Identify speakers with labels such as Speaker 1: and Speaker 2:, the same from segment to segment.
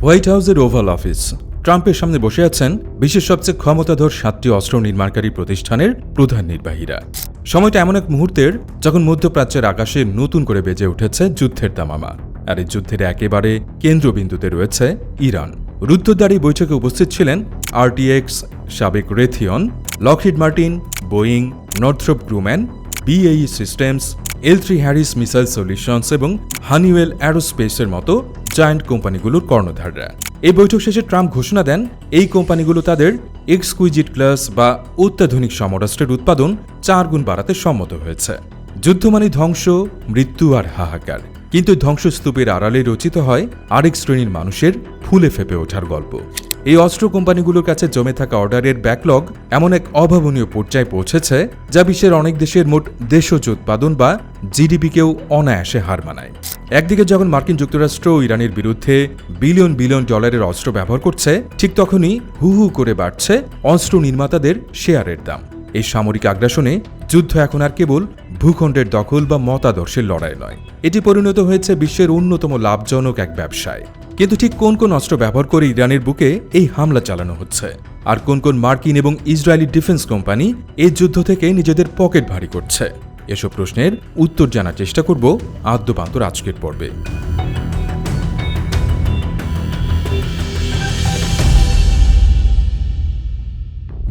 Speaker 1: White হাউসের oval office. ট্রাম্পের সামনে বসে আছেন বিশ্বের সবচেয়ে ক্ষমতাধর 7টি অস্ত্র নির্মাণকারী প্রতিষ্ঠানের প্রধান নির্বাহীরা। সময়টা এমন এক মুহূর্তের যখন মধ্যপ্রাচ্যের আকাশে নতুন করে বেজে উঠেছে যুদ্ধের দামামা। আর এই যুদ্ধের একেবারে কেন্দ্রবিন্দুতে রয়েছে ইরান। রুদ্ধদ্বারী বৈঠকে উপস্থিত ছিলেন আরটিএক্স, সাবেক Raytheon, Lockheed Martin, Boeing, নর্থ্রপ Grumman, BAE systems, L3 Harris missile solutions এবং হানিওয়েল অ্যারোস্পেসের মতো জায়ান্ট কোম্পানিগুলোর কর্ণধাররা। এই বৈঠক শেষে ট্রাম্প ঘোষণা দেন এই কোম্পানিগুলো তাদের এক্সকুইজিট ক্লাস বা অত্যাধুনিক সমরাস্ত্রের উৎপাদন 4 গুণ বাড়াতে সম্মত হয়েছে। যুদ্ধ মানে ধ্বংস, মৃত্যু আর হাহাকার, কিন্তু ধ্বংসস্তূপের আড়ালে রচিত হয় আরেক শ্রেণীর মানুষের ফুলে ফেপে ওঠার গল্প। এই অস্ত্র কোম্পানিগুলোর কাছে জমে থাকা অর্ডারের ব্যাকলগ এমন এক অভাবনীয় পর্যায়ে পৌঁছেছে যা বিশ্বের অনেক দেশের মোট দেশজ উৎপাদন বা জিডিপিকেও অনায়াসে হার মানায়। একদিকে যখন মার্কিন যুক্তরাষ্ট্র ইরানের বিরুদ্ধে বিলিয়ন বিলিয়ন ডলারের অস্ত্র ব্যবহার করছে, ঠিক তখনই হু হু করে বাড়ছে অস্ত্র নির্মাতাদের শেয়ারের দাম। এই সামরিক আগ্রাসনে যুদ্ধ এখন আর কেবল ভূখণ্ডের দখল বা মতাদর্শের লড়াই নয়, এটি পরিণত হয়েছে বিশ্বের অন্যতম লাভজনক এক ব্যবসায়। কিন্তু ঠিক কোন কোন অস্ত্র ব্যবহার করে ইরানের বুকে এই হামলা চালানো হচ্ছে, আর কোন কোন মার্কিন এবং ইসরায়েলি ডিফেন্স কোম্পানি এই যুদ্ধ থেকে নিজেদের পকেট ভারী করছে, এসব প্রশ্নের উত্তর জানার চেষ্টা করব আদ্যপান্তর আজকের পর্বে।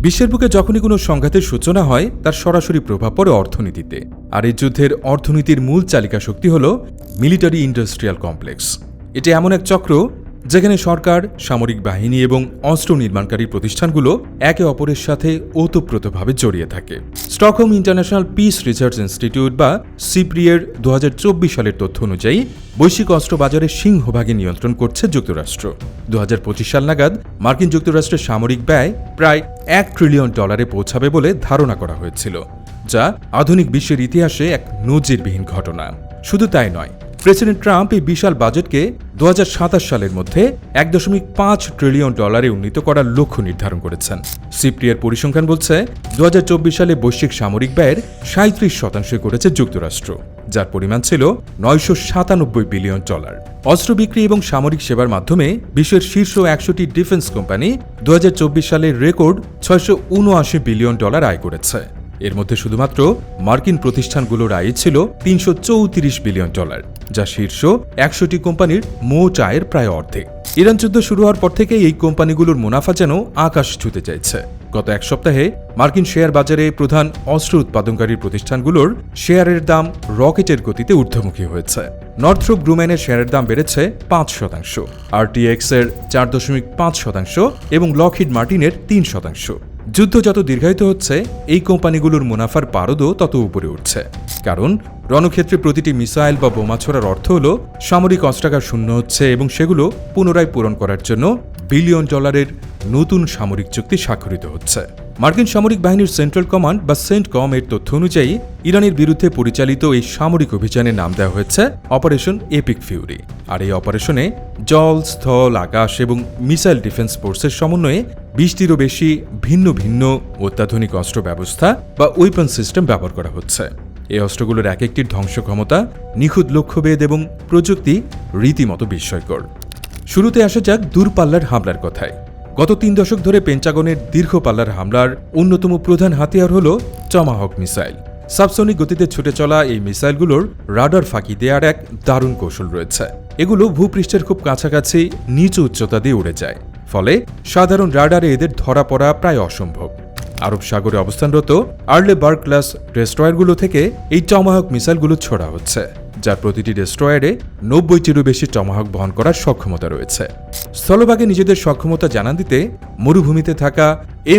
Speaker 1: বিশ্বের বুকে যখনই কোনো সংঘাতের সূচনা হয় তার সরাসরি প্রভাব পড়ে অর্থনীতিতে। আর এই যুদ্ধের অর্থনীতির মূল চালিকা শক্তি হল মিলিটারি ইন্ডাস্ট্রিয়াল কমপ্লেক্স। এটি এমন এক চক্র যেখানে সরকার, সামরিক বাহিনী এবং অস্ত্র নির্মাণকারী প্রতিষ্ঠানগুলো একে অপরের সাথে ওতপ্রোতভাবে জড়িয়ে থাকে। Stockholm international piece research institute বা সিপ্রিয়ের 2024 সালের তথ্য অনুযায়ী বৈশ্বিক অস্ত্র বাজারের সিংহভাগে নিয়ন্ত্রণ করছে যুক্তরাষ্ট্র। 2025 সাল নাগাদ মার্কিন যুক্তরাষ্ট্রের সামরিক ব্যয় প্রায় $1 ট্রিলিয়ন পৌঁছাবে বলে ধারণা করা হয়েছিল, যা আধুনিক বিশ্বের ইতিহাসে এক নজিরবিহীন ঘটনা। শুধু তাই নয়, প্রেসিডেন্ট ট্রাম্প এই বিশাল বাজেটকে 2027 সালের মধ্যে $1.5 ট্রিলিয়ন উন্নীত করার লক্ষ্য নির্ধারণ করেছেন। সিপ্রিয়ার পরিসংখ্যান বলছে 2024 সালে বৈশ্বিক সামরিক ব্যয়ের 37% করেছে যুক্তরাষ্ট্র, যার পরিমাণ ছিল $997 বিলিয়ন। অস্ত্র বিক্রি এবং সামরিক সেবার মাধ্যমে বিশ্বের শীর্ষ 100টি ডিফেন্স কোম্পানি 2024 সালে রেকর্ড $679 বিলিয়ন আয় করেছে। এর মধ্যে শুধুমাত্র মার্কিন প্রতিষ্ঠানগুলোর আয় ছিল $334 বিলিয়ন, যা শীর্ষ 100টি কোম্পানির মোট আয়ের প্রায় অর্ধেক। ইরান যুদ্ধ শুরু হওয়ার পর থেকে এই কোম্পানিগুলোর মুনাফা যেন আকাশ ছুঁতে চাইছে। গত এক সপ্তাহে মার্কিন শেয়ার বাজারে প্রধান অস্ত্র উৎপাদনকারী প্রতিষ্ঠানগুলোর শেয়ারের দাম রকেটের গতিতে ঊর্ধ্বমুখী হয়েছে। নর্থ্রপ গ্রুম্যানের শেয়ারের দাম বেড়েছে 5%, আরটিএক্স এর 4.5% এবং লকহিড মার্টিনের 3%। যুদ্ধ যত দীর্ঘায়িত হচ্ছে, এই কোম্পানিগুলোর মুনাফার পারদও তত উপরে উঠছে। কারণ রণক্ষেত্রে প্রতিটি মিসাইল বা বোমা ছোড়ার অর্থ হল সামরিক অস্ত্রাগার শূন্য হচ্ছে এবং সেগুলো পুনরায় পূরণ করার জন্য $বিলিয়ন নতুন সামরিক চুক্তি স্বাক্ষরিত হচ্ছে। মার্কিন সামরিক বাহিনীর সেন্ট্রাল কমান্ড বা সেন্টকম এর তথ্য অনুযায়ী ইরানের বিরুদ্ধে পরিচালিত এই সামরিক অভিযানের নাম দেওয়া হয়েছে অপারেশন এপিক ফিউরি। আর এই অপারেশনে জল, স্থল, আকাশ এবং মিসাইল ডিফেন্স ফোর্সের সমন্বয়ে 20টিরও বেশি ভিন্ন ভিন্ন অত্যাধুনিক অস্ত্র ব্যবস্থা বা ওয়েপন সিস্টেম ব্যবহার করা হচ্ছে। এই অস্ত্রগুলোর এক একটির ধ্বংস ক্ষমতা, নিখুঁত লক্ষ্যভেদ এবং প্রযুক্তি রীতিমতো বিস্ময়কর। শুরুতে আসা যাক দূরপাল্লার হামলার কথায়। গত 3 দশক ধরে পেন্টাগনের দীর্ঘ পাল্লার হামলার অন্যতম প্রধান হাতিয়ার হল টমাহক মিসাইল। সাবসনিক গতিতে ছুটে চলা এই মিসাইলগুলোর রাডার ফাঁকি দেওয়ার এক দারুণ কৌশল রয়েছে। এগুলো ভূপৃষ্ঠের খুব কাছাকাছি নিচু উচ্চতা দিয়ে উড়ে যায়, ফলে সাধারণ রাডারে এদের ধরা পড়া প্রায় অসম্ভব। আরব সাগরে অবস্থানরত আর্লে বার্গ ক্লাস ডেস্ট্রয়ারগুলো থেকে এই টমাহক মিসাইলগুলো ছোড়া হচ্ছে, যার প্রতিটি ডেস্ট্রয়ারে 90টিরও বেশি টমাহক বহন করার সক্ষমতা রয়েছে। স্থলভাগে নিজেদের সক্ষমতা জানান দিতে মরুভূমিতে থাকা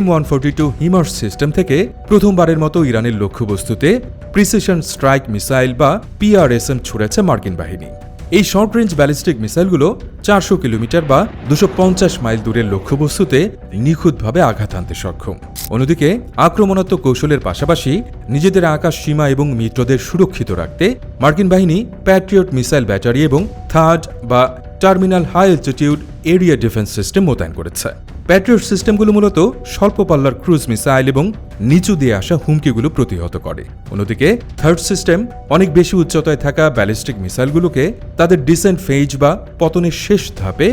Speaker 1: M142 হিমার্স সিস্টেম থেকে প্রথমবারের মতো ইরানের লক্ষ্যবস্তুতে প্রিসিশন স্ট্রাইক মিসাইল বা PRSM ছুড়েছে মার্কিন বাহিনী। এই শর্ট রেঞ্জ ব্যালিস্টিক মিসাইলগুলো 400 কিলোমিটার বা 250 মাইল দূরের লক্ষ্যবস্তুতে নিখুঁতভাবে আঘাত হানতে সক্ষম। অন্যদিকে আক্রমণাত্মক কৌশলের পাশাপাশি নিজেদের আকাশ সীমা এবং মিত্রদের সুরক্ষিত রাখতে মার্কিন বাহিনী প্যাট্রিয়ট মিসাইল ব্যাটারি এবং থার্ড বা terminal high altitude area defence system মোতায়েন করেছে। প্যাট্রিয়ট সিস্টেমগুলো মূলত স্বল্প পাল্লার ক্রুজ মিসাইল এবং নিচু দিয়ে আসা হুমকিগুলো প্রতিহত করে। অন্যদিকে থার্ড সিস্টেম অনেক বেশি উচ্চতায় থাকা ব্যালিস্টিক মিসাইলগুলোকে তাদের ডিসেন্ট ফেজ বা পতনের শেষ ধাপে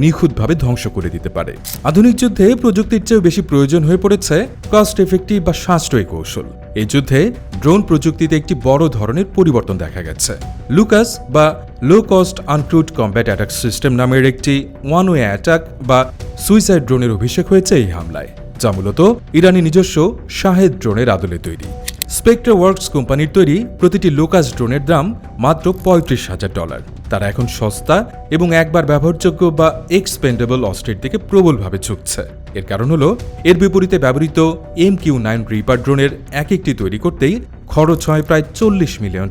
Speaker 1: নিখুঁতভাবে ধ্বংস করে দিতে পারে। আধুনিক যুদ্ধে প্রযুক্তির চেয়েও বেশি প্রয়োজন হয়ে পড়েছে কস্ট এফেক্টিভ বা সাশ্রয়ী কৌশল। এই যুদ্ধে ড্রোন প্রযুক্তিতে একটি বড় ধরনের পরিবর্তন দেখা গেছে। লুকাস বা low cost uncrewed combat attack system নামের একটি ওয়ান ওয়ে অ্যাটাক বা সুইসাইড ড্রোনের অভিষেক হয়েছে এই হামলায়, যা মূলত ইরানি নিজস্ব শাহেদ ড্রোনের আদলে তৈরি। স্পেকট্রা ওয়ার্কস কোম্পানির তৈরি প্রতিটি লোকাস ড্রোনের দাম মাত্র $35,000। তারা এখন সস্তা এবং একবার ব্যবহারযোগ্য বা এক্সপেন্ডেবল অস্ত্রের দিকে প্রবলভাবে ঝুঁকছে। এর কারণ হলো এর বিপরীতে ব্যবহৃত MQ-9 রিপার ড্রোনের এক একটি তৈরি করতেই খরচ হয় প্রায় $40 মিলিয়ন।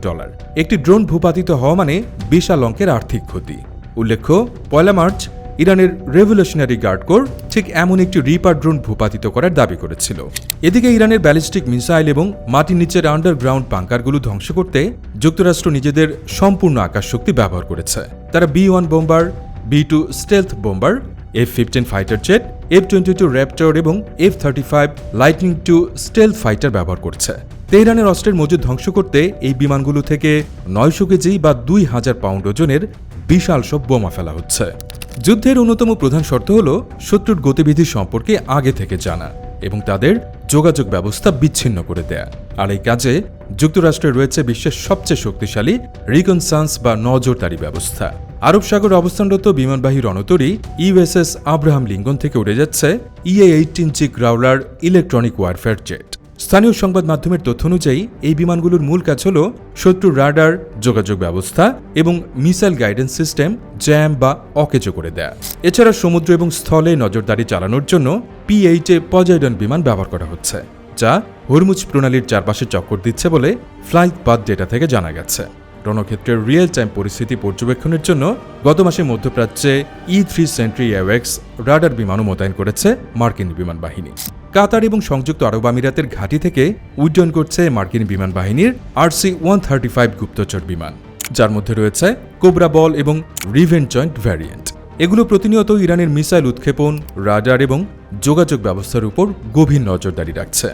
Speaker 1: একটি ড্রোন ভূপাতিত হওয়া মানে বিশাল অঙ্কের আর্থিক ক্ষতি। উল্লেখ্য, 1 মার্চ ইরানের রেভলিউশনারি গার্ড কোর ঠিক এমন একটি রিপার ড্রোন ভূপাতিত করার দাবি করেছিল। এদিকে ইরানের ব্যালিস্টিক মিসাইল এবং মাটির নিচের আন্ডারগ্রাউন্ড বাংকারগুলো ধ্বংস করতে যুক্তরাষ্ট্র নিজেদের সম্পূর্ণ আকাশ শক্তি ব্যবহার করেছে। তারা B-1 bomber, B-2 stealth bomber, F-15 fighter jet, F-22 Raptor এবং F-35 lightning II stealth fighter ব্যবহার করছে। তেহরানের অস্ত্রের মজুদ ধ্বংস করতে এই বিমানগুলো থেকে 900 কেজি বা 2000 পাউন্ড ওজনের বিশাল সব বোমা ফেলা হচ্ছে। যুদ্ধের অন্যতম প্রধান শর্ত হল শত্রুর গতিবিধি সম্পর্কে আগে থেকে জানা এবং তাদের যোগাযোগ ব্যবস্থা বিচ্ছিন্ন করে দেয়া। আর এই কাজে যুক্তরাষ্ট্রে রয়েছে বিশ্বের সবচেয়ে শক্তিশালী রিকনসান্স বা নজরদারি ব্যবস্থা। আরব সাগরে অবস্থানরত বিমানবাহী রণতরী USS আব্রাহাম লিঙ্কন থেকে উড়ে যাচ্ছে EA-18G গ্রাউলার ইলেকট্রনিক ওয়ারফেয়ার জেট। স্থানীয় সংবাদ মাধ্যমের তথ্য অনুযায়ী এই বিমানগুলোর মূল কাজ হল শত্রুর রাডার, যোগাযোগ ব্যবস্থা এবং মিসাইল গাইডেন্স সিস্টেম জ্যাম বা অকেজো করে দেয়া। এছাড়া সমুদ্র এবং স্থলে নজরদারি চালানোর জন্য P-8 পজাইডন বিমান ব্যবহার করা হচ্ছে, যা হরমুজ প্রণালীর চারপাশে চক্কর দিচ্ছে বলে ফ্লাইট পাথ ডেটা থেকে জানা গেছে। রণক্ষেত্রের রিয়েল টাইম পরিস্থিতি পর্যবেক্ষণের জন্য গত মাসে মধ্যপ্রাচ্যে E-3 সেন্ট্রি AWACS রাডার বিমানও মোতায়েন করেছে মার্কিন বিমান বাহিনী। কাতার এবং সংযুক্ত আরব আমিরাতের ঘাঁটি থেকে উড্ডয়ন করছে মার্কিন বিমান বাহিনীর RC-135 গুপ্তচর বিমান, যার মধ্যে রয়েছে কোবরা বল এবং রিভেন্ট জয়েন্ট ভ্যারিয়েন্ট। এগুলো প্রতিনিয়ত ইরানের মিসাইল উৎক্ষেপণ, রাডার এবং যোগাযোগ ব্যবস্থার উপর গভীর নজরদারি রাখছে।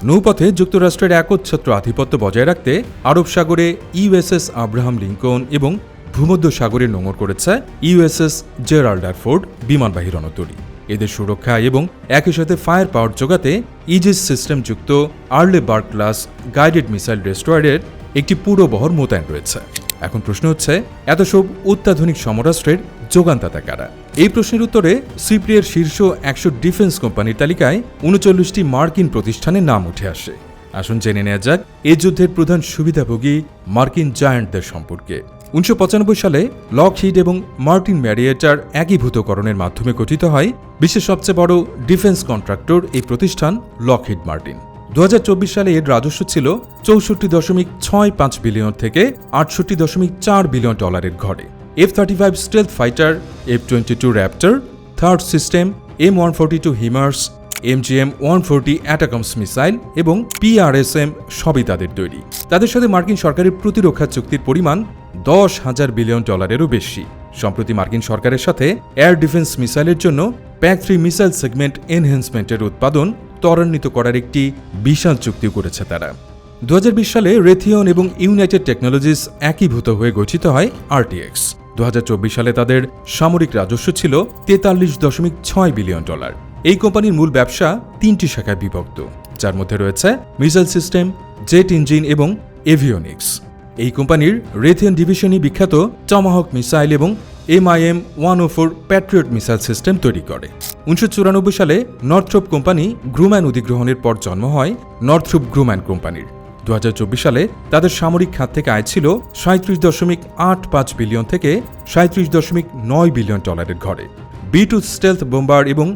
Speaker 1: নৌপথে যুক্তরাষ্ট্রের একচ্ছত্র আধিপত্য বজায় রাখতে আরব সাগরে USS আব্রাহাম লিঙ্কন এবং ভূমধ্য সাগরে নোঙর করেছে USS জেরাল্ড আর ফোর্ড বিমানবাহী রণতরী। এদের সুরক্ষা এবং একই সাথে ফায়ার পাওয়ার যোগাতে ইজিস সিস্টেম যুক্ত Arleigh Burke class guided missile ডেস্ট্রয়ারের একটি পুরো বহর মোতায়েন রয়েছে। এখন প্রশ্ন হচ্ছে, এত সব অত্যাধুনিক সমরাস্ত্রের যোগানদাতা কারা? এই প্রশ্নের উত্তরে সিপ্রিয়ের শীর্ষ 100 ডিফেন্স কোম্পানির তালিকায় 39টি মার্কিন প্রতিষ্ঠানের নাম উঠে আসে। আসুন জেনে নেওয়া যাক এই যুদ্ধের প্রধান সুবিধাভোগী মার্কিন জায়ান্টদের সম্পর্কে। 1995 সালে লকহিড এবং মার্টিন ম্যারিয়েটার একীভূতকরণের মাধ্যমে গঠিত হয় বিশ্বের সবচেয়ে বড় ডিফেন্স কন্ট্রাক্টর এই প্রতিষ্ঠান লকহিড মার্টিন। 2024 সালে এর রাজস্ব ছিল $64.65 বিলিয়ন থেকে $68.4 বিলিয়ন ঘরে। F-35 stealth fighter, F-22 raptor, THAAD system, M-142 HIMARS, MGM-140 ATACMS missile এবং PRSM সবই তাদের তৈরি। তাদের সাথে মার্কিন সরকারের প্রতিরক্ষা চুক্তির পরিমাণ $10,000 বিলিয়ন বেশি। সম্প্রতি মার্কিন সরকারের সাথে এয়ার ডিফেন্স মিসাইলের জন্য PAC-3 মিসাইল সেগমেন্ট এনহ্যান্সমেন্টের উৎপাদন ত্বরান্বিত করার একটি বিশাল চুক্তি করেছে তারা। 2020 সালে রেথিয়ন এবং ইউনাইটেড টেকনোলজিস একীভূত হয়ে গঠিত হয় RTX। 2024 সালে তাদের সামরিক রাজস্ব ছিল $43.6 বিলিয়ন। এই কোম্পানির মূল ব্যবসা 3টি শাখায় বিভক্ত, যার মধ্যে রয়েছে মিসাইল সিস্টেম, জেট ইঞ্জিন এবং এভিওনিক্স। এই কোম্পানির রেথিয়ন ডিভিশনই বিখ্যাত টমাহক মিসাইল এবং MIM-104 প্যাট্রিয়ট মিসাইল সিস্টেম তৈরি করে। 1994 সালে নর্থ্রপ কোম্পানি গ্রুম্যান অধিগ্রহণের পর জন্ম হয় নর্থ্রপ গ্রুম্যান কোম্পানির। 2024 সালে তাদের সামরিক খাত থেকে আয় ছিল $37.85 বিলিয়ন থেকে $37.9 বিলিয়ন ঘরে। B-2 স্টেলথ বোম্বার এবং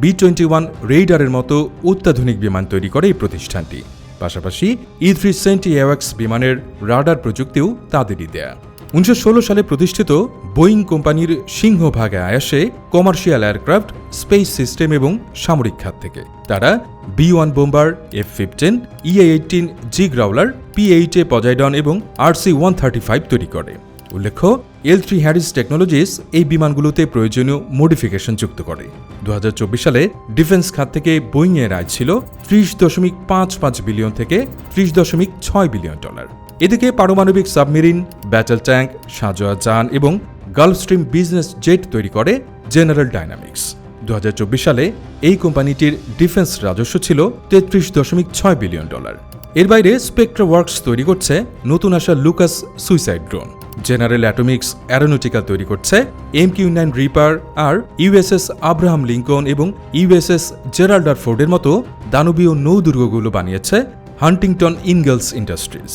Speaker 1: B-21 রেইডারের মতো অত্যাধুনিক বিমান তৈরি করে এই প্রতিষ্ঠানটি। পাশাপাশি E-3 সেন্ট্রি AWACS বিমানের রাডার প্রযুক্তিও তাদেরই দেয়া। 1916 সালে প্রতিষ্ঠিত বোয়িং কোম্পানির সিংহভাগে আয় আসে কমার্শিয়াল এয়ারক্রাফট, স্পেস সিস্টেম এবং সামরিক খাত থেকে। তারা B-1 bomber, F-15, EA-18G গ্রাউলার, P-8 পজাইডন এবং RC-135 তৈরি করে। উল্লেখ্য L3 হ্যারিস টেকনোলজিস এই বিমানগুলোতে প্রয়োজনীয় মডিফিকেশন যুক্ত করে। 2024 সালে ডিফেন্স খাত থেকে বোয়িংয়ের আয় ছিল $30.55 বিলিয়ন থেকে $30.6 বিলিয়ন। এদিকে পারমাণবিক সাবমেরিন, ব্যাটল ট্যাঙ্ক, সাঁজোয়া যান এবং গালফ স্ট্রিম বিজনেস জেট তৈরি করে জেনারেল ডাইনামিক্স। 2024 সালে এই কোম্পানিটির ডিফেন্স রাজস্ব ছিল $33.6 বিলিয়ন। এর বাইরে স্পেকট্রা ওয়ার্কস তৈরি করছে নতুন আসা Lucas suicide drone. General Atomics aeronautical তৈরি করছে MQ-9 রিপার, আর ইউএসএস আব্রাহাম লিঙ্কন এবং ইউএসএস জেরাল্ড আর ফোর্ডের মতো দানবীয় নৌদুর্গগুলো বানিয়েছে হান্টিংটন ইনগেলস ইন্ডাস্ট্রিজ।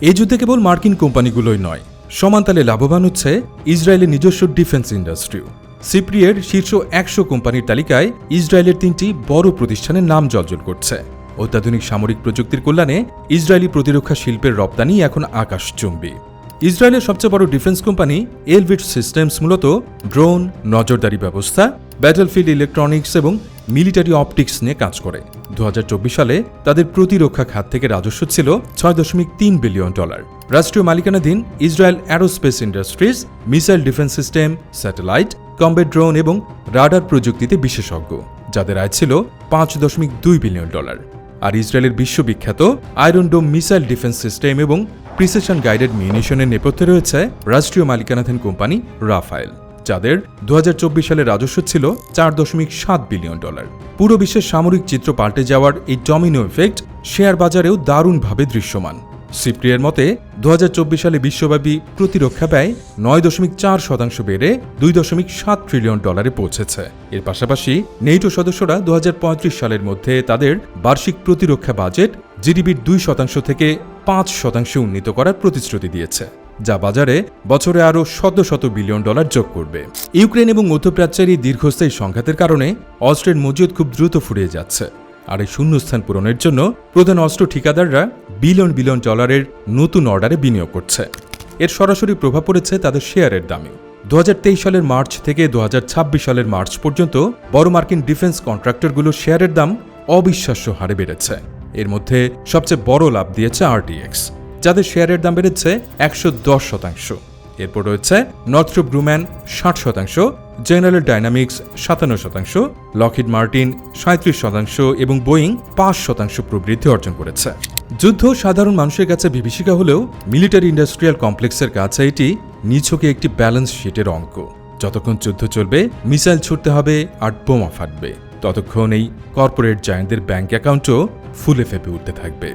Speaker 1: এই যুদ্ধে কেবল মার্কিন কোম্পানিগুলোই নয়, সমানতালে লাভবান হচ্ছে ইসরায়েলের নিজস্ব ডিফেন্স ইন্ডাস্ট্রিও। সিপ্রিয়ের শীর্ষ 100 কোম্পানির তালিকায় ইসরায়েলের 3টি বড় প্রতিষ্ঠানের নাম জ্বলজ্বল করছে। অত্যাধুনিক সামরিক প্রযুক্তির কল্যাণে ইসরায়েলি প্রতিরক্ষা শিল্পের রপ্তানি এখন আকাশচুম্বী। ইসরায়েলের সবচেয়ে বড় ডিফেন্স কোম্পানি এলভিট সিস্টেমস মূলত ড্রোন, নজরদারি ব্যবস্থা, ব্যাটলফিল্ড ইলেকট্রনিক্স এবং মিলিটারি অপটিক্স নিয়ে কাজ করে। 2024 সালে তাদের প্রতিরক্ষা খাত থেকে রাজস্ব ছিল $6.3 বিলিয়ন। রাষ্ট্রীয় মালিকানাধীন Israel aerospace industries missile defence system, satellite, combat drone এবং রাডার প্রযুক্তিতে বিশেষজ্ঞ, যাদের আয় ছিল $5.2 বিলিয়ন। আর ইসরায়েলের বিশ্ববিখ্যাত আয়রন ডোম মিসাইল ডিফেন্স সিস্টেম এবং প্রিসিশন গাইডেড মিউনিশনের নেপথ্যে রয়েছে রাষ্ট্রীয় মালিকানাধীন কোম্পানি রাফায়েল, যাদের 2024 সালে রাজস্ব ছিল $4.7 বিলিয়ন। পুরো বিশ্বের সামরিক চিত্র পাল্টে যাওয়ার এই ডমিনো এফেক্ট শেয়ার বাজারেও দারুণভাবে দৃশ্যমান। সিপ্রিয়ের মতে 2024 সালে বিশ্বব্যাপী প্রতিরক্ষা ব্যয় 9.4% বেড়ে $2.7 ট্রিলিয়ন পৌঁছেছে। এর পাশাপাশি নেটো সদস্যরা 2035 সালের মধ্যে তাদের বার্ষিক প্রতিরক্ষা বাজেট জিডিপির 2% থেকে 5% উন্নীত করার প্রতিশ্রুতি দিয়েছে, যা বাজারে বছরে আরও শত বিলিয়ন ডলার যোগ করবে। ইউক্রেন এবং মধ্যপ্রাচ্যের এই দীর্ঘস্থায়ী সংঘাতের কারণে অস্ত্রের মজুদ খুব দ্রুত ফুরিয়ে যাচ্ছে, আর এই শূন্যস্থান পূরণের জন্য প্রধান অস্ত্র ঠিকাদাররা বিলিয়ন ডলারের নতুন অর্ডারে বিনিয়োগ করছে। এর সরাসরি প্রভাব পড়েছে তাদের শেয়ারের দামে। 2023 সালের মার্চ থেকে 2026 সালের মার্চ পর্যন্ত বড় মার্কিন ডিফেন্স কন্ট্রাক্টরগুলোর শেয়ারের দাম অবিশ্বাস্য হারে বেড়েছে। এর মধ্যে সবচেয়ে বড় লাভ দিয়েছে RTX, যাদের শেয়ারের দাম বেড়েছে 110%। এরপর রয়েছে নর্থ্রপ Grumman 60%, general dynamics 57%, Lockheed Martin 37% এবং বোয়িং 5% প্রবৃদ্ধি অর্জন করেছে। যুদ্ধ সাধারণ মানুষের কাছে বিভীষিকা হলেও মিলিটারি ইন্ডাস্ট্রিয়াল কমপ্লেক্সের কাছে এটি নিছকে একটি ব্যালেন্স শিটের অঙ্ক। যতক্ষণ যুদ্ধ চলবে, মিসাইল ছুটতে হবে আর বোমা ফাটবে, ততক্ষণ এই কর্পোরেট জায়ান্টদের ব্যাংক অ্যাকাউন্টও ফুলে ফেপে উঠতে থাকবে।